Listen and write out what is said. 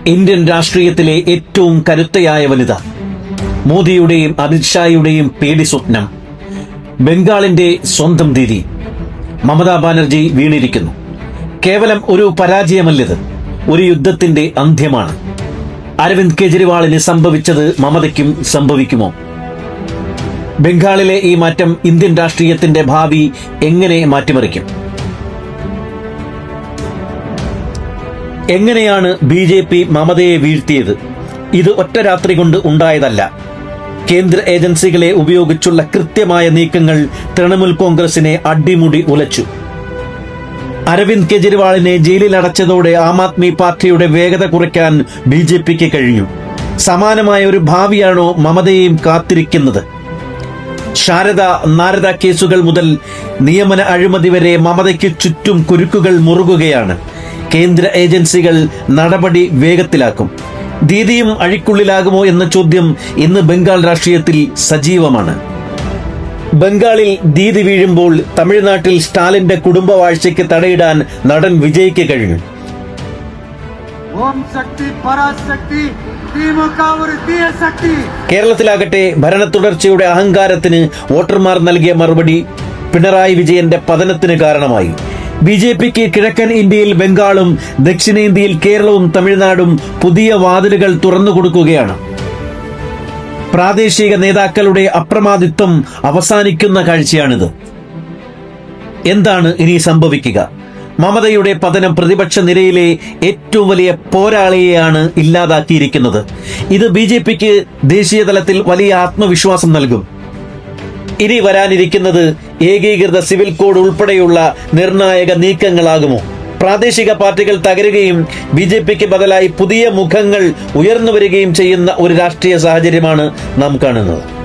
Indian രാഷ്ട്രീയത്തിലെ ഏറ്റവും കരുത്തയായ വനിത, മോദിയുടെയും അമിത്ഷായുടെയും പേടി സ്വപ്നം, ബംഗാളിന്റെ സ്വന്തം ദീദി മമതാ ബാനർജി വീണിരിക്കുന്നു. കേവലം ഒരു പരാജയമല്ലത്, ഒരു യുദ്ധത്തിന്റെ അന്ത്യമാണ്. അരവിന്ദ് കെജ്രിവാളിന് സംഭവിച്ചത് മമതയ്ക്കും സംഭവിക്കുമോ? ബംഗാളിലെ ഈ മാറ്റം ഇന്ത്യൻ രാഷ്ട്രീയത്തിന്റെ ഭാവി എങ്ങനെ മാറ്റിമറിക്കും? എങ്ങനെയാണ് ബി.ജെ.പി. മമതയെ വീഴ്ത്തിയത്? ഇത് ഒറ്റ രാത്രി കൊണ്ട് ഉണ്ടായതല്ല. കേന്ദ്ര ഏജൻസികളെ ഉപയോഗിച്ചുള്ള കൃത്യമായ നീക്കങ്ങൾ തൃണമൂൽ കോൺഗ്രസിനെ അടിമുടി ഉലച്ചു. അരവിന്ദ് കെജ്രിവാളിനെ ജയിലിൽ അടച്ചതോടെ ആം ആദ്മി പാർട്ടിയുടെ വേഗത കുറയ്ക്കാൻ ബി.ജെ.പിക്ക് കഴിഞ്ഞു. സമാനമായ ഒരു ഭാവിയാണോ മമതയെയും കാത്തിരിക്കുന്നത്? ശാരദ നാരദ കേസുകൾ മുതൽ നിയമന അഴിമതി വരെ മമതയ്ക്ക് ചുറ്റും കുരുക്കുകൾ മുറുകുകയാണ്. കേന്ദ്ര ഏജൻസികൾ നടപടി വേഗത്തിലാക്കും. ദീദിയും അഴിക്കുള്ളിലാകുമോ എന്ന ചോദ്യം ഇന്ന് ബംഗാൾ രാഷ്ട്രീയത്തിൽ സജീവമാണ്. ബംഗാളിൽ ദീദി വീഴുമ്പോൾ തമിഴ്നാട്ടിൽ സ്റ്റാലിന്റെ കുടുംബവാഴ്ചയ്ക്ക് തടയിടാൻ നടൻ വിജയ്ക്ക് കഴിഞ്ഞു. കേരളത്തിലാകട്ടെ ഭരണ തുടർച്ചയുടെ അഹങ്കാരത്തിന് വോട്ടർമാർ നൽകിയ മറുപടി പിണറായി വിജയന്റെ പതനത്തിന് കാരണമായി. ബി.ജെ.പിക്ക് കിഴക്കൻ ഇന്ത്യയിൽ ബംഗാളും ദക്ഷിണേന്ത്യയിൽ കേരളവും തമിഴ്നാടും പുതിയ വാതിലുകൾ തുറന്നുകൊടുക്കുകയാണ്. പ്രാദേശിക നേതാക്കളുടെ അപ്രമാദിത്വം അവസാനിക്കുന്ന കാഴ്ചയാണിത്. എന്താണ് ഇനി സംഭവിക്കുക? മമതയുടെ പതനം പ്രതിപക്ഷ നിരയിലെ ഏറ്റവും വലിയ പോരാളിയെയാണ് ഇല്ലാതാക്കിയിരിക്കുന്നത്. ഇത് ബി.ജെ.പിക്ക് ദേശീയ തലത്തിൽ വലിയ ആത്മവിശ്വാസം നൽകും. ഇനി വരാനിരിക്കുന്നത് ഏകീകൃത സിവിൽ കോഡ് ഉൾപ്പെടെയുള്ള നിർണായക നീക്കങ്ങളാകുമോ? പ്രാദേശിക പാർട്ടികൾ തകരുകയും ബി.ജെ.പിക്ക് ബദലായി പുതിയ മുഖങ്ങൾ ഉയർന്നു വരികയും ചെയ്യുന്ന ഒരു രാഷ്ട്രീയ സാഹചര്യമാണ് നാം കാണുന്നത്.